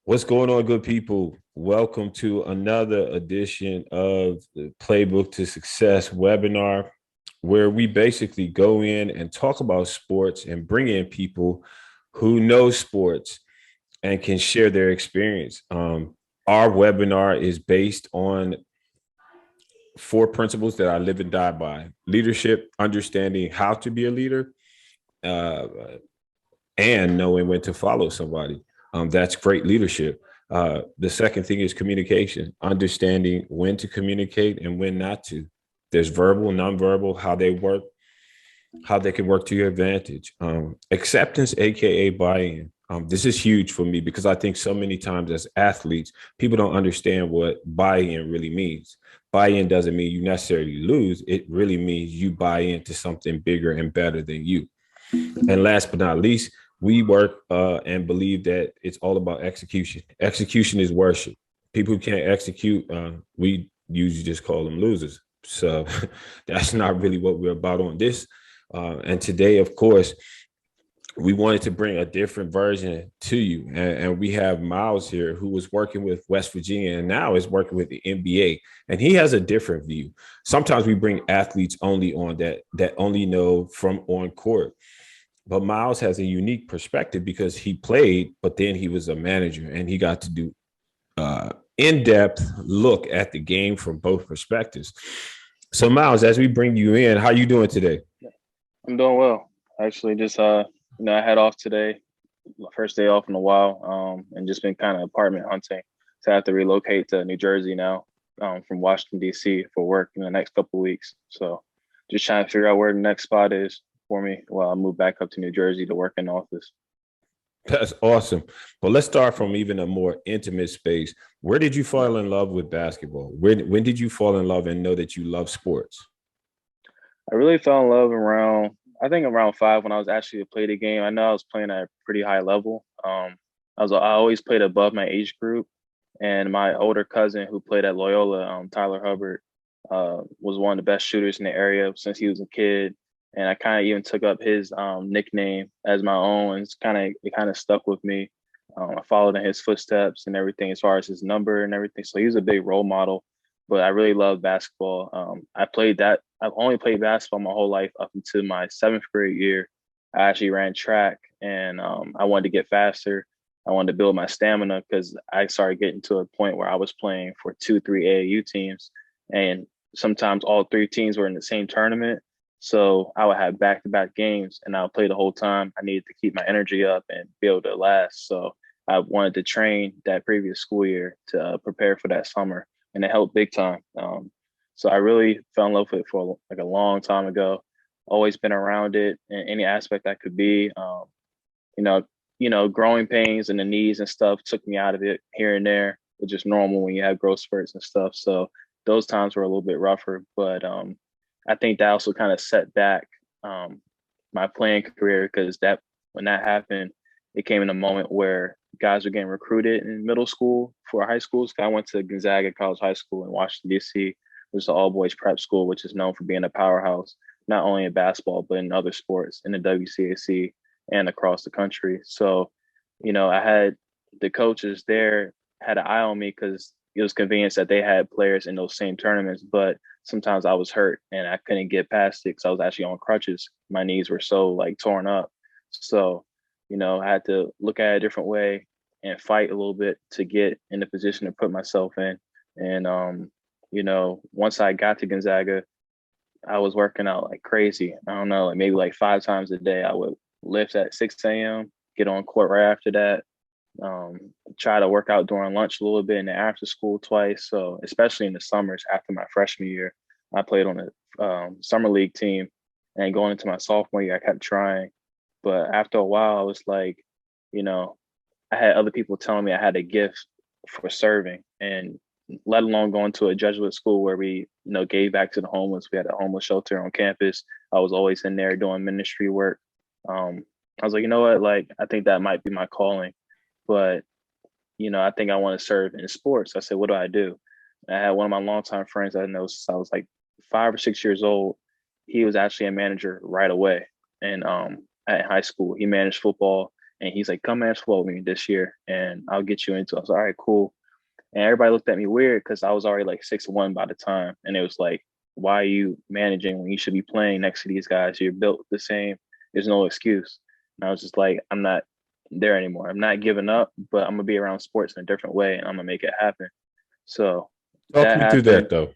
What's going on, good people? Welcome to another edition of the Playbook to Success webinar, where we basically go in and talk about sports and bring in people who know sports and can share their experience. Our webinar is based on four principles that I live and die by: leadership, understanding how to be a leader, uh, and knowing when to follow somebody. That's great leadership. The second thing is communication, understanding when to communicate and when not to. There's verbal, nonverbal, how they work, how they can work to your advantage. Acceptance, AKA buy-in. This is huge for me because I think so many times as athletes, people don't understand what buy-in really means. Buy-in doesn't mean you necessarily lose. It really means you buy into something bigger and better than you. And last but not least, we work and believe that it's all about execution. Execution is worship. People who can't execute, we usually just call them losers. So that's not really what we're about on this. And today, of course, we wanted to bring a different version to you. And we have Myles here, who was working with West Virginia and now is working with the NBA. And he has a different view. Sometimes we bring athletes only on that only know from on court. But Myles has a unique perspective because he played, but then he was a manager and he got to do in-depth look at the game from both perspectives. So Myles, as we bring you in, how are you doing today? I'm doing well. Actually, just I had off today, my first day off in a while, and just been kind of apartment hunting. So I have to relocate to New Jersey now, from Washington D.C. for work in the next couple of weeks. So just trying to figure out where the next spot is for me while I move back up to New Jersey to work in the office. That's awesome. But let's start from even a more intimate space. Where did you fall in love with basketball? When did you fall in love and know that you love sports? I really fell in love I think around 5 when I was actually to play the game. I know I was playing at a pretty high level. I always played above my age group, and my older cousin who played at Loyola, Tyler Hubbard, was one of the best shooters in the area since he was a kid. And I kind of even took up his nickname as my own, and it kind of stuck with me. I followed in his footsteps and everything as far as his number and everything. So he was a big role model. But I really love basketball. I've only played basketball my whole life up until my seventh grade year. I actually ran track, and I wanted to get faster. I wanted to build my stamina because I started getting to a point where I was playing for 2, 3 AAU teams, and sometimes all three teams were in the same tournament. So I would have back-to-back games, and I would play the whole time. I needed to keep my energy up and be able to last. So I wanted to train that previous school year to prepare for that summer, and it helped big time. So I really fell in love with it for like a long time ago. Always been around it in any aspect I could be. You know, growing pains in the knees and stuff took me out of it here and there, which is normal when you have growth spurts and stuff. So those times were a little bit rougher, but I think that also kind of set back my playing career because that when that happened, it came in a moment where guys were getting recruited in middle school for high schools. I went to Gonzaga College High School in Washington, D.C., which is an all boys prep school, which is known for being a powerhouse, not only in basketball, but in other sports in the WCAC and across the country. So, I had the coaches there had an eye on me because it was convenient that they had players in those same tournaments, but sometimes I was hurt and I couldn't get past it because I was actually on crutches. My knees were so like torn up. So, I had to look at it a different way and fight a little bit to get in the position to put myself in. And once I got to Gonzaga, I was working out like crazy. I don't know, like maybe like 5 times a day. I would lift at 6 a.m., get on court right after that, um, try to work out during lunch a little bit and then after school twice. So especially in the summers after my freshman year, I played on a summer league team, and going into my sophomore year, I kept trying. But after a while, I was like, you know, I had other people telling me I had a gift for serving, and let alone going to a Jesuit school where we, gave back to the homeless. We had a homeless shelter on campus. I was always in there doing ministry work. I was like, you know what, like I think that might be my calling, but I think I want to serve in sports. I said, what do I do? And I had one of my longtime friends I know since I was like 5 or 6 years old. He was actually a manager right away, and at high school, he managed football. And he's like, come manage football with me this year and I'll get you into it. I was like, all right, cool. And everybody looked at me weird because I was already like 6'1" by the time. And it was like, why are you managing when you should be playing next to these guys? You're built the same. There's no excuse. And I was just like, I'm not there anymore. I'm not giving up, but I'm gonna be around sports in a different way and I'm gonna make it happen. So Talk that me through that happened. though.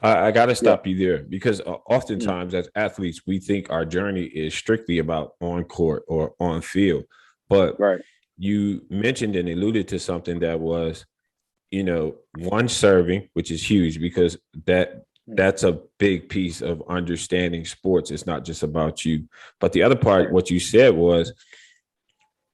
I got to Yeah. stop you there because Mm, oftentimes as athletes, we think our journey is strictly about on court or on field. But right. you mentioned and alluded to something that was, one serving, which is huge because Mm, that's a big piece of understanding sports. It's not just about you. But the other part, right. what you said was,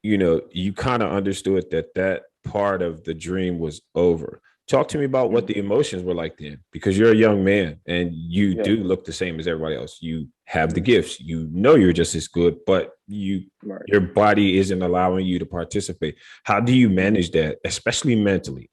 you kind of understood that part of the dream was over. Talk to me about what Mm, the emotions were like then, because you're a young man and you yeah. do look the same as everybody else. You have the Mm, gifts, you're just as good, but right. your body isn't allowing you to participate. How do you Mm. manage that, especially mentally?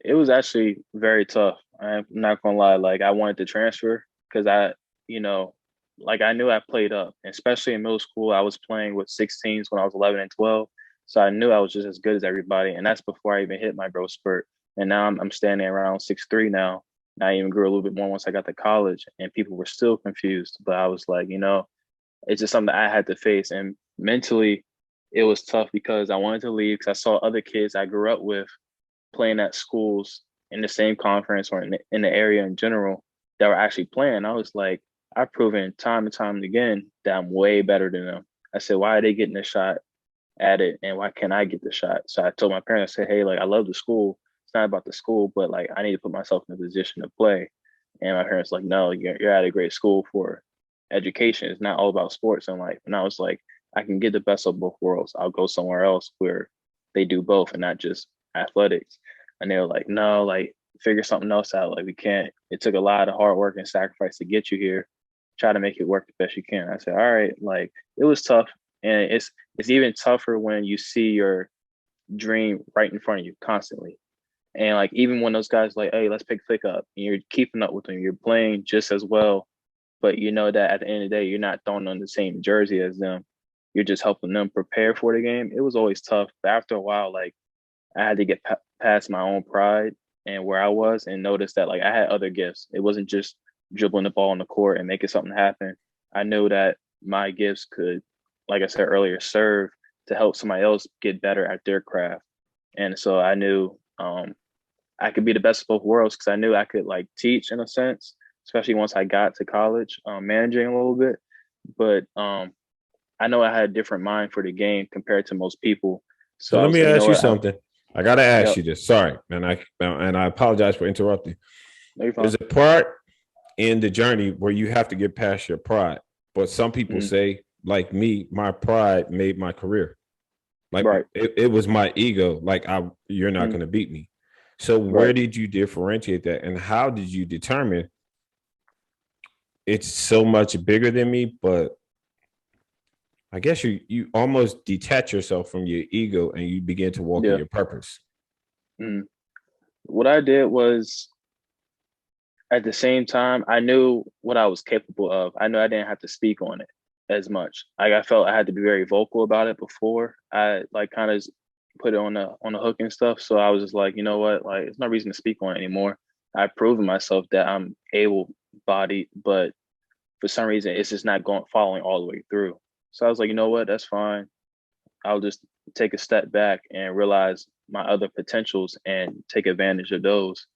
It was actually very tough. I'm not gonna lie. Like I wanted to transfer because you know, like I knew I played up, especially in middle school. I was playing with 16s when I was 11 and 12, so I knew I was just as good as everybody. And that's before I even hit my growth spurt. And now I'm standing around 6'3" now. And I even grew a little bit more once I got to college, and people were still confused. But I was like, it's just something that I had to face. And mentally, it was tough because I wanted to leave because I saw other kids I grew up with playing at schools in the same conference or in the area in general that were actually playing. I was like, I've proven time and time again that I'm way better than them. I said, why are they getting a shot at it and why can't I get the shot? So I told my parents, I said, hey, like I love the school. It's not about the school, but like I need to put myself in a position to play. And my parents like, no, you're at a great school for education. It's not all about sports in life. And I was like, I can get the best of both worlds. I'll go somewhere else where they do both and not just athletics. And they were like, no, like figure something else out. Like we can't. It took a lot of hard work and sacrifice to get you here. Try to make it work the best you can. I said, all right, like it was tough. And it's even tougher when you see your dream right in front of you constantly. And like even when those guys like, hey, let's pick up, and you're keeping up with them, you're playing just as well, but you know that at the end of the day, you're not throwing on the same jersey as them. You're just helping them prepare for the game. It was always tough, but after a while, like I had to get past my own pride and where I was, and notice that like I had other gifts. It wasn't just dribbling the ball on the court and making something happen. I knew that my gifts could, like I said earlier, serve to help somebody else get better at their craft. And so I knew I could be the best of both worlds because I knew I could like teach in a sense, especially once I got to college, managing a little bit. But I know I had a different mind for the game compared to most people. So So I let was me like, you know ask you what? something. I got to ask Yep, you this. Sorry, and I apologize for interrupting. no, you're fine. There's a part in the journey where you have to get past your pride. But some people Mm, say, like me, my pride made my career. Like right. it was my ego. Like you're not Mm, going to beat me. So where right. did you differentiate that, and how did you determine it's so much bigger than me? But I guess you almost detach yourself from your ego and you begin to walk in Yeah. your purpose. Mm. What I did was at the same time, I knew what I was capable of. I knew I didn't have to speak on it as much. Like I felt I had to be very vocal about it before I like kind of put it on the hook and stuff. So I was just like, you know what, like it's no reason to speak on it anymore. I've proven myself that I'm able bodied, but for some reason it's just not going following all the way through. So I was like, you know what, that's fine. I'll just take a step back and realize my other potentials and take advantage of those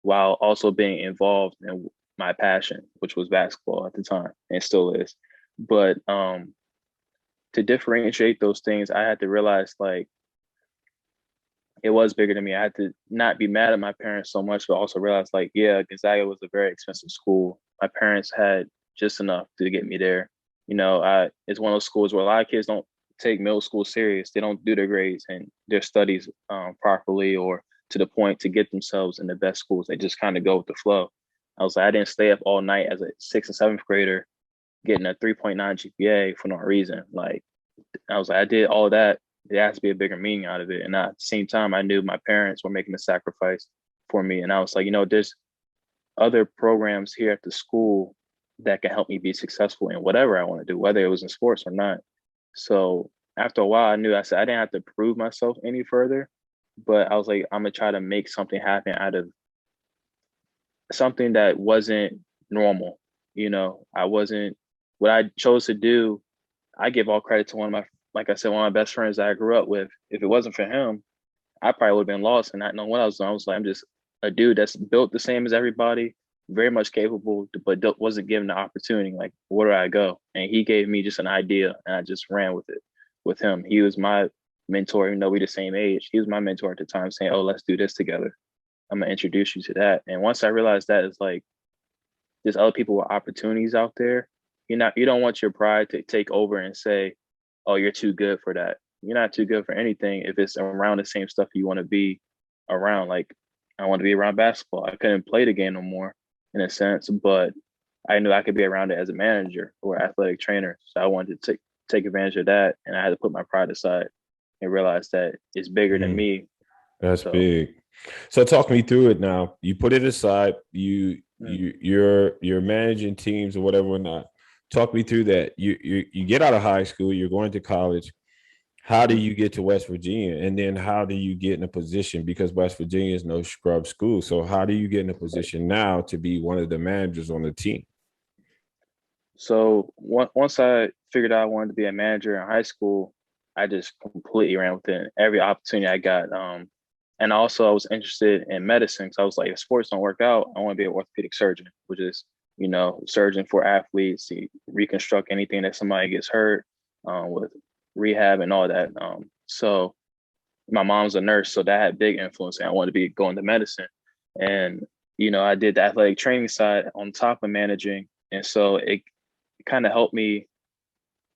while also being involved in my passion, which was basketball at the time and still is. But to differentiate those things, I had to realize like it was bigger than me. I had to not be mad at my parents so much, but also realize like, yeah, Gonzaga was a very expensive school. My parents had just enough to get me there. It's one of those schools where a lot of kids don't take middle school serious. They don't do their grades and their studies properly or to the point to get themselves in the best schools. They just kind of go with the flow. I was like, I didn't stay up all night as a sixth and seventh grader getting a 3.9 GPA for no reason. Like I was like, I did all that. There has to be a bigger meaning out of it. And at the same time, I knew my parents were making a sacrifice for me. And I was like, there's other programs here at the school that can help me be successful in whatever I want to do, whether it was in sports or not. So after a while, I knew I said I didn't have to prove myself any further, but I was like, I'm gonna try to make something happen out of something that wasn't normal. I wasn't what I chose to do. I give all credit to one of my, like I said, one of my best friends that I grew up with. If it wasn't for him, I probably would have been lost and not know what I was doing. I was like, I'm just a dude that's built the same as everybody, very much capable, but wasn't given the opportunity. Like, where do I go? And he gave me just an idea, and I just ran with it. With him, he was my mentor. Even though we the same age, he was my mentor at the time, saying, "Oh, let's do this together. I'm gonna introduce you to that." And once I realized that, it's like there's other people with opportunities out there. You don't want your pride to take over and say, "Oh, you're too good for that." You're not too good for anything if it's around the same stuff you want to be around. Like, I want to be around basketball. I couldn't play the game no more in a sense, but I knew I could be around it as a manager or athletic trainer. So I wanted to take advantage of that, and I had to put my pride aside and realize that it's bigger than Mm, me. that's So, big. So talk me through it now. You put it aside. mm, You're managing teams or whatever or not. Talk me through that. You get out of high school. You're going to college. How do mm. you get to West Virginia? And then how do you get in a position? Because West Virginia is no scrub school. So how do you get in a Right. position now to be one of the managers on the team? So once I figured out I wanted to be a manager in high school, I just completely ran with it. Every opportunity I got. And also I was interested in medicine. So I was like, if sports don't work out, I want to be an orthopedic surgeon, which is, surgeon for athletes, to reconstruct anything that somebody gets hurt, with rehab and all that. So my mom's a nurse, so that had big influence. And I wanted to be going to medicine. And, I did the athletic training side on top of managing. And so it kind of helped me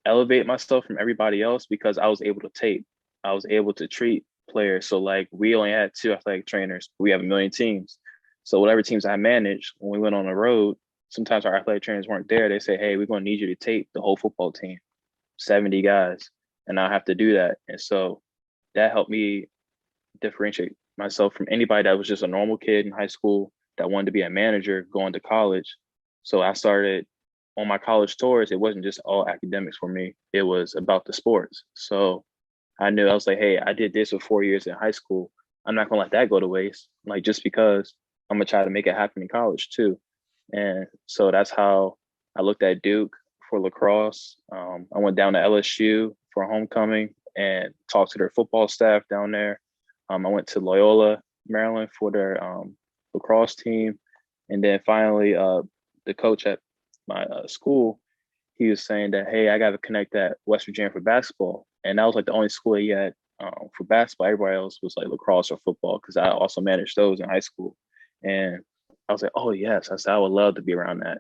elevate myself from everybody else because I was able to tape. I was able to treat players. So like we only had two athletic trainers. We have a million teams. So whatever teams I managed, when we went on the road, sometimes our athletic trainers weren't there. They say, "Hey, we're going to need you to tape the whole football team, 70 guys," and I have to do that. And so that helped me differentiate myself from anybody that was just a normal kid in high school that wanted to be a manager going to college. So I started on my college tours. It wasn't just all academics for me. It was about the sports. So I knew I was like, hey, I did this for 4 years in high school. I'm not gonna let that go to waste. Like just because I'm gonna try to make it happen in college too. And so that's how I looked at Duke for lacrosse. I went down to LSU for homecoming and talked to their football staff down there. I went to Loyola, Maryland for their lacrosse team. And then finally, the coach at my school, he was saying that, hey, I got to connect at West Virginia for basketball. And that was like the only school he had for basketball. Everybody else was like lacrosse or football because I also managed those in high school. And I was like, oh, yes. I said, I would love to be around that.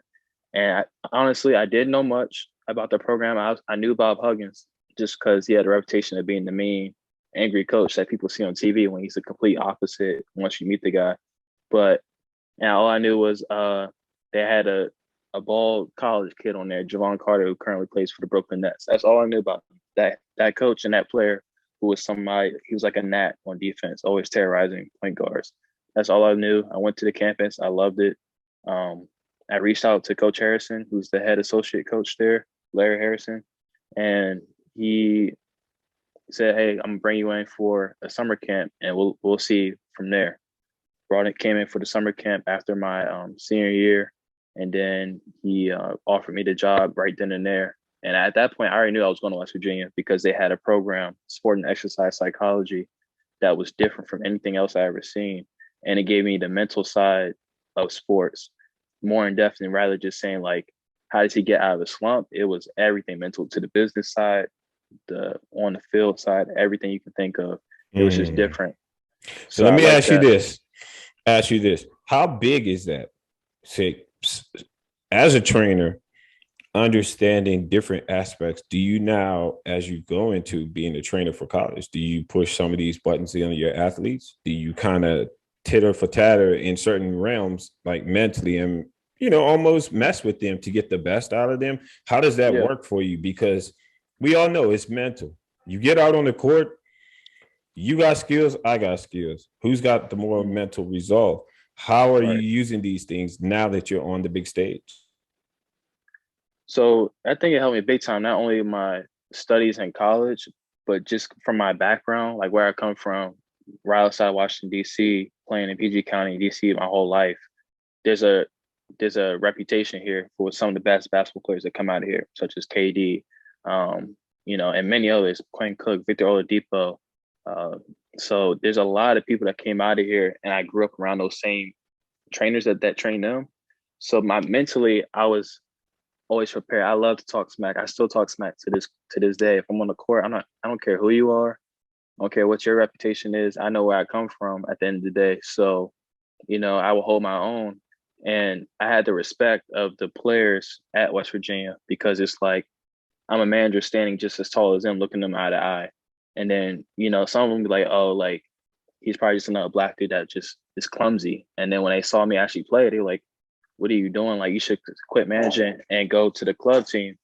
And honestly, I didn't know much about the program. I knew Bob Huggins just because he had a reputation of being the mean, angry coach that people see on TV when he's the complete opposite once you meet the guy. But and all I knew was they had a bald college kid on there, Javon Carter, who currently plays for the Brooklyn Nets. That's all I knew about him. That coach and that player who was somebody, he was like a gnat on defense, always terrorizing point guards. That's all I knew. I went to the campus. I loved it. I reached out to Coach Harrison, who's the head associate coach there, Larry Harrison, and he said, "Hey, I'm gonna bring you in for a summer camp, and we'll see from there." Came in for the summer camp after my senior year, and then he offered me the job right then and there. And at that point, I already knew I was going to West Virginia because they had a program, sport and exercise psychology, that was different from anything else I ever seen, and it gave me the mental side of sports more in depth than rather just saying like, how does he get out of a slump? It was everything mental to the business side, the on the field side, everything you can think of. It was just Mm. different. So So let I me like ask you that. this. Ask you this. How big is that? Say, as a trainer, understanding different aspects, do you now, as you go into being a trainer for college, do you push some of these buttons in your athletes? Do you kind of titter for tatter in certain realms, like mentally, and almost mess with them to get the best out of them? How does that Yeah. work for you? Because we all know it's mental. You get out on the court, you got skills, I got skills. Who's got the more Mhm. mental resolve? How are you Right. using these things now that you're on the big stage? So I think it helped me big time, not only my studies in college, but just from my background, like where I come from, right outside Washington D.C., playing in PG County, D.C. my whole life, there's a reputation here for some of the best basketball players that come out of here, such as KD, and many others, Quinn Cook, Victor Oladipo. Uh, so there's a lot of people that came out of here, and I grew up around those same trainers that train them. So my mentally, I was always prepared. I love to talk smack. I still talk smack to this day. If I'm on the court, I don't care who you are. I don't care what your reputation is. I know where I come from at the end of the day. So, I will hold my own. And I had the respect of the players at West Virginia because it's like I'm a manager standing just as tall as them, looking them eye to eye. And then, some of them be like, oh, like he's probably just another black dude that just is clumsy. And then when they saw me actually play, they were like, what are you doing? Like, you should quit managing and go to the club team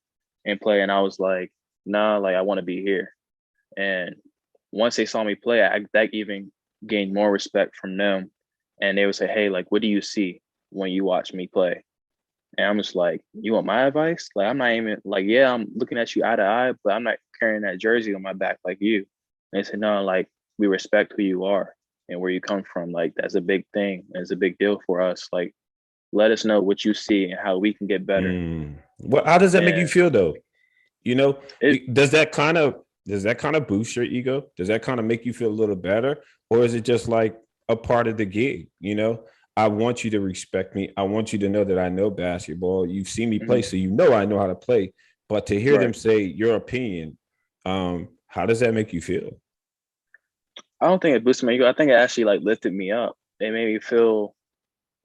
and play. And I was like, nah, like I want to be here. And once they saw me play, that even gained more respect from them. And they would say, hey, like, what do you see when you watch me play? And I'm just like, you want my advice? Like, I'm not even like, yeah, I'm looking at you eye to eye, but I'm not carrying that jersey on my back like you. And they said, no, like, we respect who you are and where you come from. Like, that's a big thing. It's a big deal for us. Like, let us know what you see and how we can get better. Well, how does that make you And feel though? You know, it, does that kind of boost your ego? Does that kind of make you feel a little better? Or is it just like a part of the gig? I want you to respect me. I want you to know that I know basketball. You've seen me play, mhm, so you know I know how to play. But to hear them right. say your opinion, how does that make you feel? I don't think it boosted my ego. I think it actually like lifted me up. It made me feel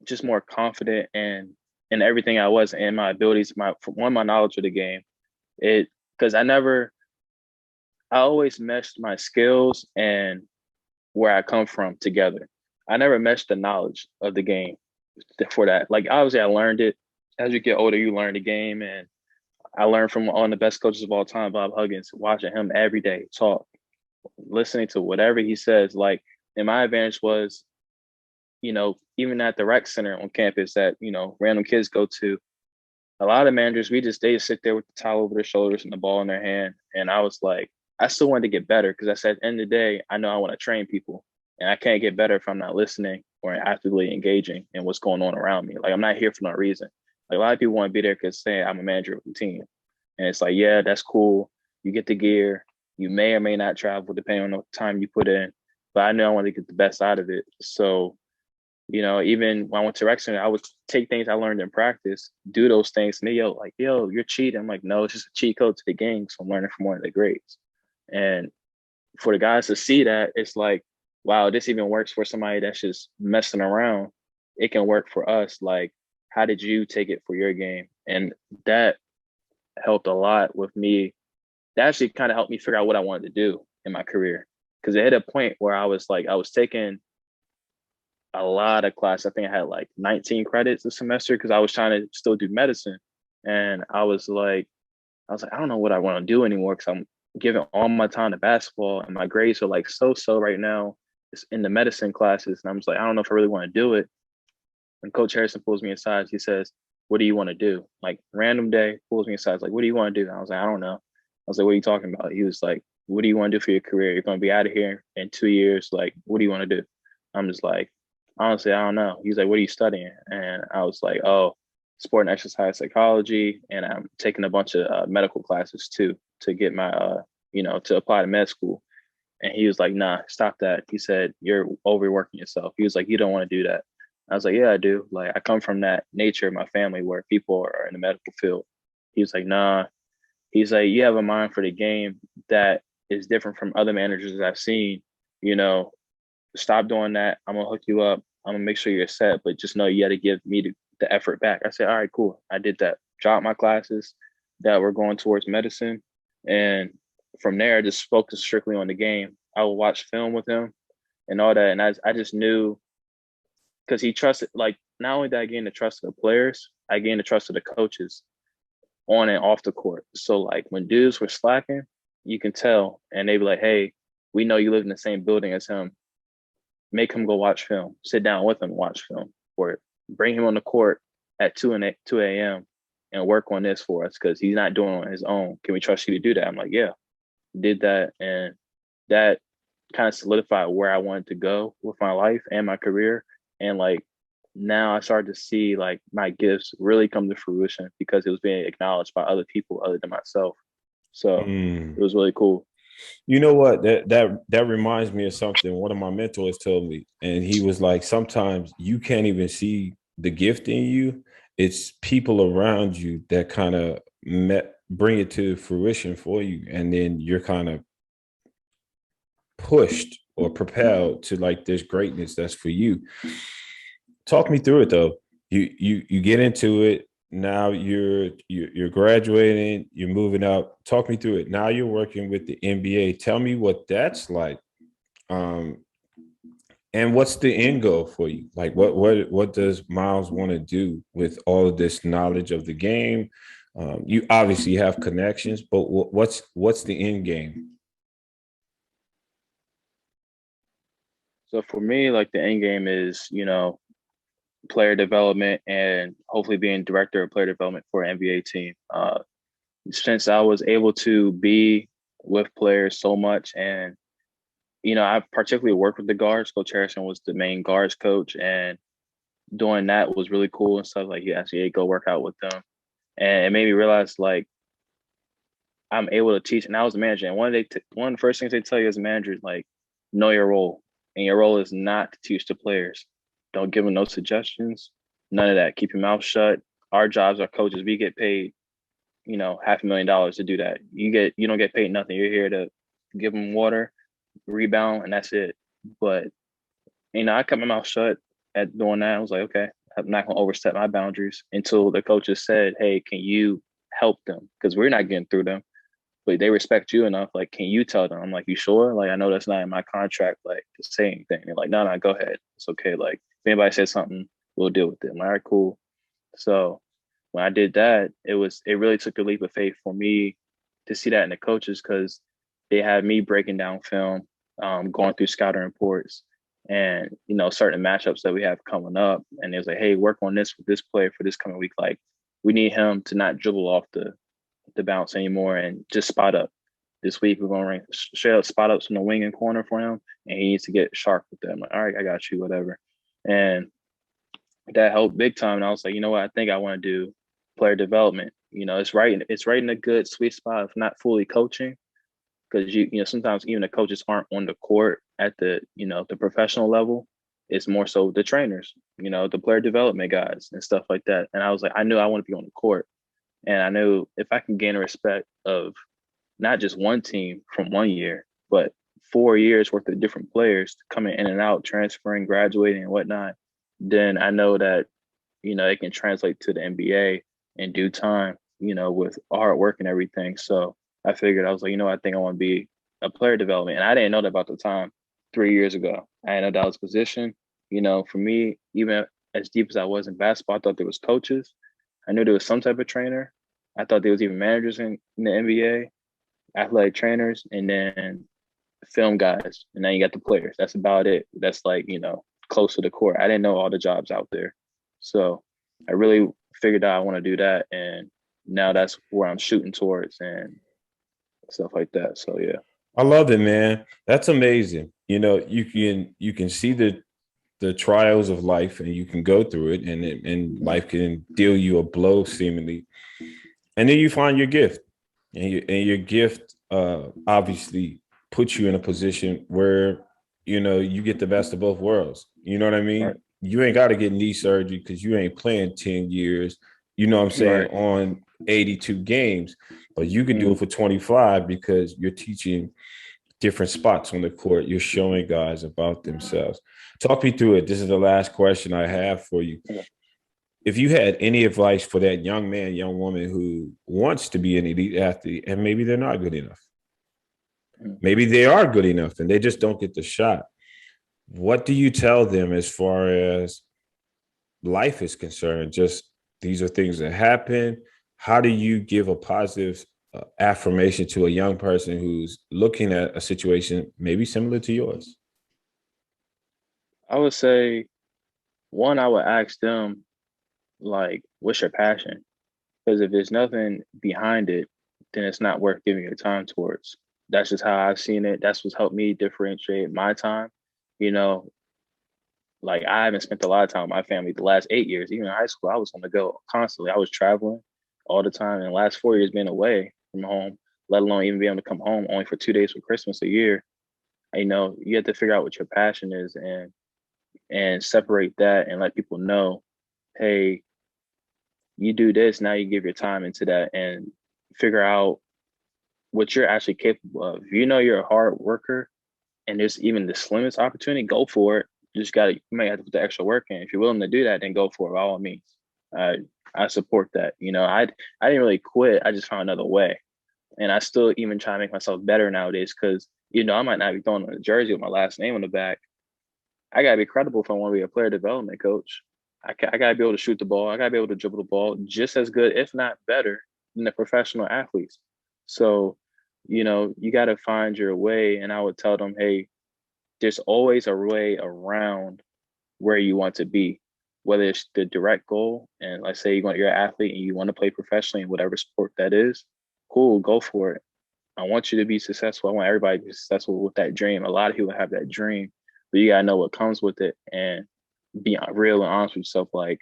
just more confident in everything I was and my abilities, my knowledge of the game. It because I always meshed my skills and where I come from together. I never meshed the knowledge of the game for that. Like obviously I learned it. As you get older, you learn the game, and I learned from one of the best coaches of all time, Bob Huggins, watching him every day talk, listening to whatever he says. Like, and my advantage was, even at the rec center on campus that, random kids go to, a lot of managers, they just sit there with the towel over their shoulders and the ball in their hand. And I was like, I still wanted to get better because I said, at the end of the day, I know I want to train people. And I can't get better if I'm not listening or actively engaging in what's going on around me. Like, I'm not here for no reason. Like, a lot of people want to be there because saying I'm a manager of the team. And it's like, yeah, that's cool. You get the gear. You may or may not travel depending on the time you put in. But I know I want to get the best out of it. So, even when I went to rec center, I would take things I learned in practice, do those things, and they yo, you're cheating. I'm like, no, it's just a cheat code to the game. So I'm learning from one of the greats. And for the guys to see that, it's like, wow, this even works for somebody that's just messing around. It can work for us. Like, how did you take it for your game? And that helped a lot with me. That actually kind of helped me figure out what I wanted to do in my career. Because it hit a point where I was taking a lot of class. I think I had like 19 credits a semester because I was trying to still do medicine. And I don't know what I want to do anymore because I'm giving all my time to basketball and my grades are like so right now. It's in the medicine classes. And I'm just like, I don't know if I really want to do it. And Coach Harrison pulls me aside. He says, what do you want to do? Like random day, pulls me aside. He's like, what do you want to do? And I was like, I don't know. I was like, what are you talking about? He was like, what do you want to do for your career? You're going to be out of here in 2 years. Like, what do you want to do? I'm just like, honestly, I don't know. He's like, what are you studying? And I was like, oh, sport and exercise psychology. And I'm taking a bunch of medical classes too to get my, to apply to med school. And he was like, nah, stop that. He said, you're overworking yourself. He was like, you don't want to do that. I was like, yeah, I do. Like, I come from that nature of my family where people are in the medical field. He was like, nah. He's like, you have a mind for the game that is different from other managers I've seen. You know, stop doing that. I'm gonna hook you up. I'm gonna make sure you're set, but just know you got to give me the effort back. I said, all right, cool. I did that. Dropped my classes that were going towards medicine, and from there, I just focused strictly on the game. I would watch film with him and all that, and I just knew because he trusted. Like not only did I gain the trust of the players, I gained the trust of the coaches on and off the court. So like when dudes were slacking, you can tell, and they'd be like, hey, we know you live in the same building as him, make him go watch film, sit down with him, watch film, or bring him on the court at 2 a.m. and work on this for us because he's not doing it on his own. Can we trust you to do that? I'm like, yeah, did that. And that kind of solidified where I wanted to go with my life and my career. And like now I started to see like my gifts really come to fruition because it was being acknowledged by other people other than myself. So it Mm. was really cool. You know what? That reminds me of something one of my mentors told me, and he was like, sometimes you can't even see the gift in you. It's people around you that kind of bring it to fruition for you, and then you're kind of pushed or propelled to like this greatness that's for you. Talk me through it though. You get into it. Now you're graduating, you're moving up. Talk me through it. Now you're working with the NBA. Tell me what that's like. Um, and what's the end goal for you? Like what does Myles want to do with all of this knowledge of the game? You obviously have connections, but what's the end game? So for me, like the end game is, player development and hopefully being director of player development for an NBA team. Since I was able to be with players so much and I particularly worked with the guards. Coach Harrison was the main guards coach, and doing that was really cool and stuff. Like he asked me to go work out with them, and it made me realize like I'm able to teach. And I was a manager, and one of the first things they tell you as a manager is like know your role, and your role is not to teach the players. Don't give them no suggestions, none of that. Keep your mouth shut. Our jobs, our coaches, we get paid, $500,000 to do that. You don't get paid nothing. You're here to give them water, rebound, and that's it. But I kept my mouth shut at doing that. I was like, okay, I'm not gonna overstep my boundaries until the coaches said, hey, can you help them? Because we're not getting through them. But they respect you enough. Like, can you tell them? I'm like, you sure? Like, I know that's not in my contract, like, to say anything. They're like, no, go ahead. It's okay. Like, if anybody says something, we'll deal with it. I'm like, all right, cool. So when I did that, it really took a leap of faith for me to see that in the coaches because they had me breaking down film, going through scouting reports, and certain matchups that we have coming up. And it was like, hey, work on this with this player for this coming week. Like we need him to not dribble off the bounce anymore and just spot up. This week we're going to run straight up spot ups from the wing and corner for him, and he needs to get sharp with them. Like, all right, I got you, whatever. And that helped big time. And I was like, you know what? I think I want to do player development. It's right in a good sweet spot of not fully coaching because sometimes even the coaches aren't on the court at the professional level. It's more so the trainers, the player development guys and stuff like that. And I was like, I knew I want to be on the court, and I knew if I can gain the respect of not just one team from one year, but 4 years worth of different players coming in and out, transferring, graduating, and whatnot, then I know that it can translate to the NBA in due time, with hard work and everything. So I figured I was like, I think I want to be a player development. And I didn't know that about the time 3 years ago. I didn't know that was a position. For me, even as deep as I was in basketball, I thought there was coaches. I knew there was some type of trainer. I thought there was even managers in the NBA, athletic trainers, and then film guys. And then you got the players. That's about it. That's like, close to the court. I didn't know all the jobs out there. So I really figured out I want to do that. And now that's where I'm shooting towards and stuff like that. So yeah. I love it, man. That's amazing. You can see the trials of life, and you can go through it, and life can deal you a blow seemingly, and then you find your gift, and your gift obviously puts you in a position where you get the best of both worlds. You know what I Right. mean? You ain't got to get knee surgery because you ain't playing 10 years. You know what I'm saying, Right. on 82 games, but you can do Mm-hmm. it for 25 because you're teaching different spots on the court. You're showing guys about themselves. Talk me through it. This is the last question I have for you. Okay. If you had any advice for that young man, young woman who wants to be an elite athlete and maybe they're not good enough, Mm. maybe they are good enough and they just don't get the shot, what do you tell them as far as life is concerned? Just these are things that happen. How do you give a positive affirmation to a young person who's looking at a situation maybe similar to yours? I would say one, I would ask them like, what's your passion? Because if there's nothing behind it, then it's not worth giving your time towards. that's just how I've seen it. That's what's helped me differentiate my time. You know, like I haven't spent a lot of time with my family the last 8 years. Even in high school, I was on the go constantly. I was traveling all the time. And the last 4 years being away from home, let alone even being able to come home only for 2 days for Christmas a year. You know, you have to figure out what your passion is and separate that and let people know, hey, you do this, now you give your time into that and figure out what you're actually capable of. If you know you're a hard worker and there's even the slimmest opportunity, go for it. You just gotta, you might have to put the extra work in. If you're willing to do that, then go for it by all means. I I support that. You know, I didn't really quit. I just found another way. And I still even try to make myself better nowadays because, you know, I might not be throwing on a jersey with my last name on the back. I gotta be credible if I want to be a player development coach. I gotta be able to shoot the ball. I gotta be able to dribble the ball just as good, if not better, than the professional athletes. So, you know, you gotta find your way. And I would tell them, hey, there's always a way around where you want to be, whether it's the direct goal. And let's say you're an athlete and you want to play professionally in whatever sport that is, cool, go for it. I want you to be successful. I want everybody to be successful with that dream. A lot of people have that dream, but you gotta know what comes with it and be real and honest with yourself. Like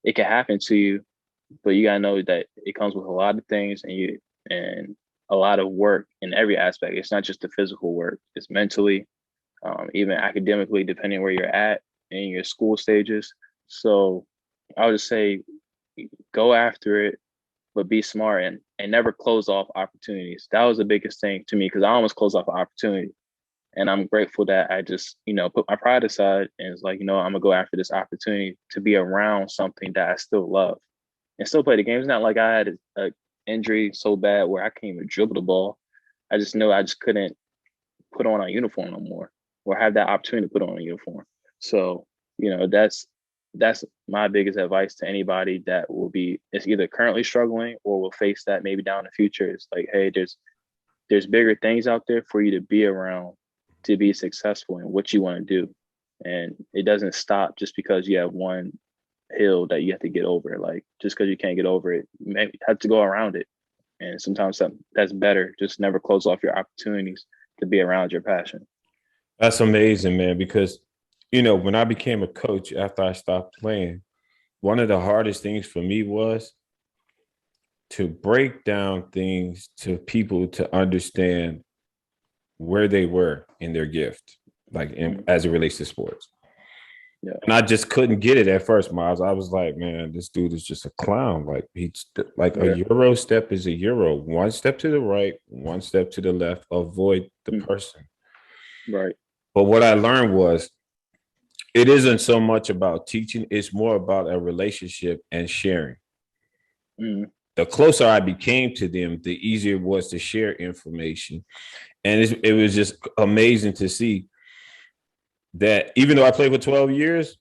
it can happen to you, but you gotta know that it comes with a lot of things and a lot of work in every aspect. It's not just the physical work; it's mentally, even academically, depending where you're at in your school stages. So I would just say go after it, but be smart and never close off opportunities. That was the biggest thing to me because I almost closed off an opportunity. And I'm grateful that I just, you know, put my pride aside and it's like, you know, I'm gonna go after this opportunity to be around something that I still love and still play the game. It's not like I had a injury so bad where I can't even dribble the ball. I just know I just couldn't put on a uniform no more or have that opportunity to put on a uniform. So, you know, that's my biggest advice to anybody that will be is either currently struggling or will face that maybe down in the future. It's like, hey, there's bigger things out there for you to be around to be successful in what you want to do. And it doesn't stop just because you have one hill that you have to get over. Like just because you can't get over it, you may have to go around it. And sometimes that's better. Just never close off your opportunities to be around your passion. That's amazing, man, because when I became a coach after I stopped playing, one of the hardest things for me was to break down things to people to understand where they were in their gift, like as it relates to sports. Yeah. And I just couldn't get it at first, Myles. I was like, man, this dude is just a clown. Like he's like a Yeah. Euro step is a Euro. One step to the right, one step to the left. Avoid the person. Right. But what I learned was it isn't so much about teaching, it's more about a relationship and sharing. Mm. The closer I became to them, the easier it was to share information. And it was just amazing to see that even though I played for 12 years,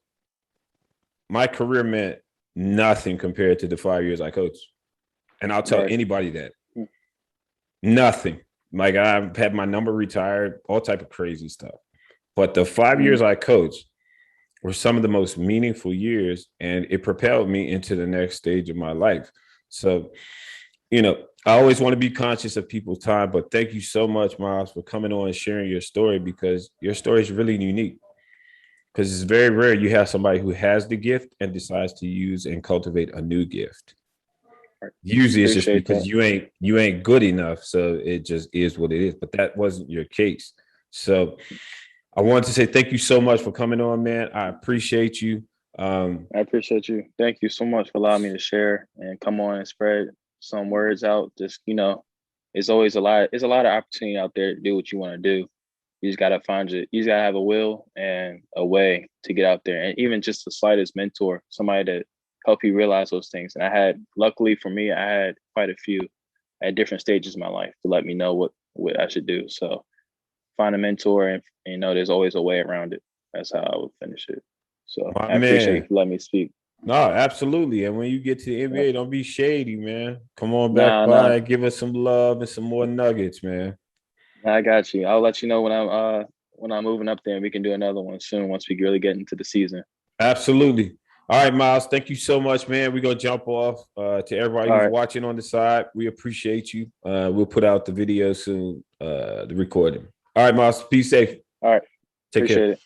my career meant nothing compared to the 5 years I coached. And I'll tell anybody that. Nothing. Like I've had my number retired, all type of crazy stuff. But the 5 years I coached were some of the most meaningful years, and it propelled me into the next stage of my life. So, I always want to be conscious of people's time, but thank you so much, Myles, for coming on and sharing your story because your story is really unique. Because it's very rare you have somebody who has the gift and decides to use and cultivate a new gift. Usually it's just Appreciate because that. you ain't good enough, so it just is what it is. But that wasn't your case. So I wanted to say thank you so much for coming on, man. I appreciate you. I appreciate you. Thank you so much for allowing me to share and come on and spread some words out. Just, you know, it's always a lot. It's a lot of opportunity out there to do what you want to do. You just gotta find it. You just gotta have a will and a way to get out there, and even just the slightest mentor, somebody to help you realize those things. And I had, luckily for me, I had quite a few at different stages of my life to let me know what I should do. So find a mentor, and there's always a way around it. That's how I would finish it. So My I appreciate you man. for letting me speak. No, absolutely. And when you get to the Yep. NBA, don't be shady, man. Come on back Nah, nah, by, give us some love and some more nuggets, man. I got you. I'll let you know when I'm moving up there, and we can do another one soon once we really get into the season. Absolutely. All right, Myles. Thank you so much, man. We're gonna jump off. To everybody All who's right, watching on the side, we appreciate you. We'll put out the video soon, the recording. All right, Myles. Be safe. all right, Take care. appreciate it.